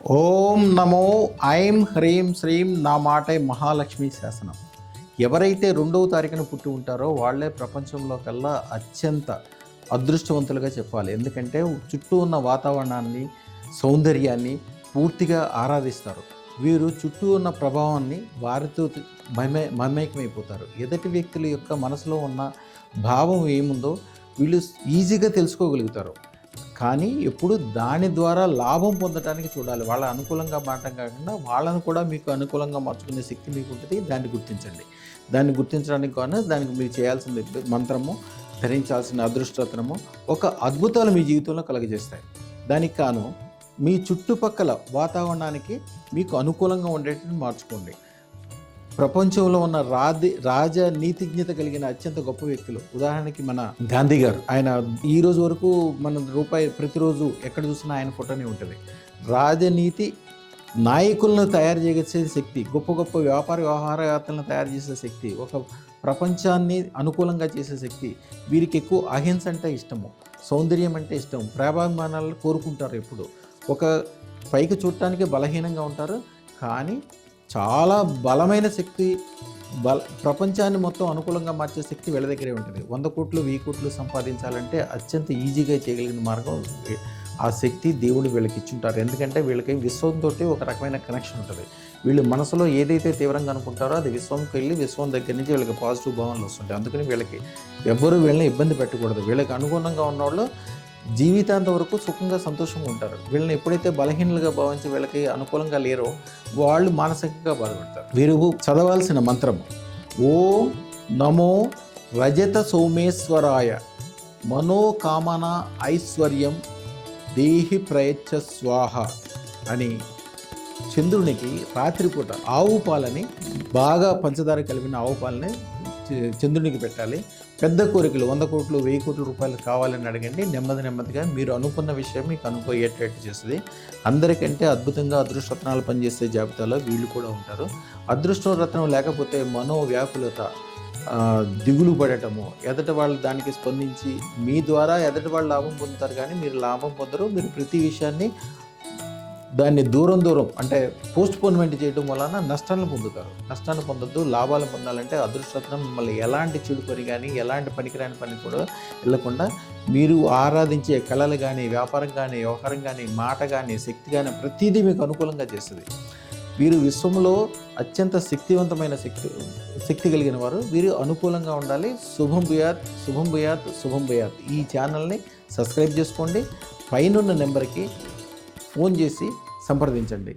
ఓం నమో ఐం హ్రీం శ్రీం నా మాటే మహాలక్ష్మి శాసనం. ఎవరైతే 2వ తారీఖున పుట్టి ఉంటారో వాళ్ళే ప్రపంచంలో కల్లా అత్యంత అదృష్టవంతులుగా చెప్పాలి. ఎందుకంటే చుట్టూ ఉన్న వాతావరణాన్ని, సౌందర్యాన్ని పూర్తిగా ఆరాధిస్తారు. వీరు చుట్టూ ఉన్న ప్రభావాన్ని వారితో మమేకమైపోతారు. ఎదుటి వ్యక్తుల యొక్క మనసులో ఉన్న భావం ఏముందో వీళ్ళు ఈజీగా తెలుసుకోగలుగుతారు. కానీ ఎప్పుడు దాని ద్వారా లాభం పొందడానికి చూడాలి. వాళ్ళ అనుకూలంగా మారటం కాకుండా వాళ్ళను కూడా మీకు అనుకూలంగా మార్చుకునే శక్తి మీకు ఉంటుంది. దాన్ని గుర్తించండి. దాన్ని గుర్తించడానికి కానీ దానికి మీరు చేయాల్సిన మంత్రము, ధరించాల్సిన అదృష్టరత్నము ఒక అద్భుతాలు మీ జీవితంలో కలుగజేస్తాయి. దానికి కాను మీ చుట్టుపక్కల వాతావరణానికి మీకు అనుకూలంగా ఉండేటట్టు మార్చుకోండి. ప్రపంచంలో ఉన్న రాజనీతిజ్ఞత కలిగిన అత్యంత గొప్ప వ్యక్తులు, ఉదాహరణకి మన గాంధీ గారు. ఆయన ఈ రోజు వరకు మన రూపాయి ప్రతిరోజు ఎక్కడ చూసినా ఆయన ఫోటోనే ఉంటుంది. రాజనీతి నాయకులను తయారు చేసే శక్తి, గొప్ప గొప్ప వ్యాపార వ్యవహారవేత్తలను తయారు చేసే శక్తి, ఒక ప్రపంచాన్ని అనుకూలంగా చేసే శక్తి. వీరికి ఎక్కువ అహింస అంటే ఇష్టము, సౌందర్యం అంటే ఇష్టం, ప్రేమాభిమానాలను కోరుకుంటారు. ఎప్పుడు ఒక పైకి చూడటానికి బలహీనంగా ఉంటారు, కానీ చాలా బలమైన శక్తి, ప్రపంచాన్ని మొత్తం అనుకూలంగా మార్చే శక్తి వీళ్ళ దగ్గరే ఉంటుంది. 100 కోట్లు 1000 కోట్లు సంపాదించాలంటే అత్యంత ఈజీగా చేయగలిగిన మార్గం ఆ శక్తి దేవుడు వీళ్ళకి ఇచ్చుంటారు. ఎందుకంటే వీళ్ళకి విశ్వంతో ఒక రకమైన కనెక్షన్ ఉంటుంది. వీళ్ళు మనసులో ఏదైతే తీవ్రంగా అనుకుంటారో అది విశ్వంకి వెళ్ళి విశ్వం దగ్గర నుంచి వీళ్ళకి పాజిటివ్ భావనలు వస్తుంటాయి. అందుకని వీళ్ళకి ఎవ్వరూ వీళ్ళని ఇబ్బంది పెట్టకూడదు. వీళ్ళకి అనుగుణంగా ఉన్నవాళ్ళు జీవితాంతం వరకు సుఖంగా సంతోషంగా ఉంటారు. వీళ్ళని ఎప్పుడైతే బలహీనలుగా భావించి వీళ్ళకి అనుకూలంగా లేరో వాళ్ళు మానసికంగా బాధపడతారు. వీరు చదవాల్సిన మంత్రము ఓం నమో రజత సోమేశ్వరాయ మనోకామన ఐశ్వర్యం దేహి ప్రయచ్చ స్వాహ అని చంద్రునికి రాత్రిపూట ఆవు పాలని, బాగా పంచదార కలిపిన ఆవు పాలని చంద్రునికి పెట్టాలి. పెద్ద కోరికలు 100 కోట్లు 1000 కోట్ల రూపాయలు కావాలని అడగండి. నెమ్మదిగా మీరు అనుకున్న విషయం మీకు అనుకోయేటట్టు చేస్తుంది. అందరికంటే అద్భుతంగా అదృష్టరత్నాలు పనిచేసే జాబితాలో వీళ్ళు కూడా ఉంటారు. అదృష్టరత్నం లేకపోతే మనోవ్యాకులత, దిగులు పడటము, ఎదటి వాళ్ళు దానికి స్పందించి మీ ద్వారా ఎదటి వాళ్ళు లాభం పొందుతారు, కానీ మీరు లాభం పొందరు. మీరు ప్రతి విషయాన్ని దాన్ని దూరం అంటే పోస్ట్పోన్మెంట్ చేయడం వలన నష్టాలను పొందుతారు. నష్టాన్ని పొందొద్దు. లాభాలు పొందాలంటే అదృష్టరత్నం మిమ్మల్ని ఎలాంటి చెడు పని కానీ ఎలాంటి పనికిరాని పని కూడా వెళ్ళకుండా మీరు ఆరాధించే కళలు కానీ, వ్యాపారం కానీ, వ్యవహారం కానీ, మాట కానీ, శక్తి కానీ ప్రతిదీ మీకు అనుకూలంగా చేస్తుంది. వీరు విశ్వంలో అత్యంత శక్తివంతమైన శక్తి కలిగిన వారు. వీరు అనుకూలంగా ఉండాలి. శుభం భూయాత్, శుభం భూయాత్, శుభం భూయాత్. ఈ ఛానల్ని సబ్స్క్రైబ్ చేసుకోండి. పైనున్న నెంబర్కి ఫోన్ చేసి సంప్రదించండి.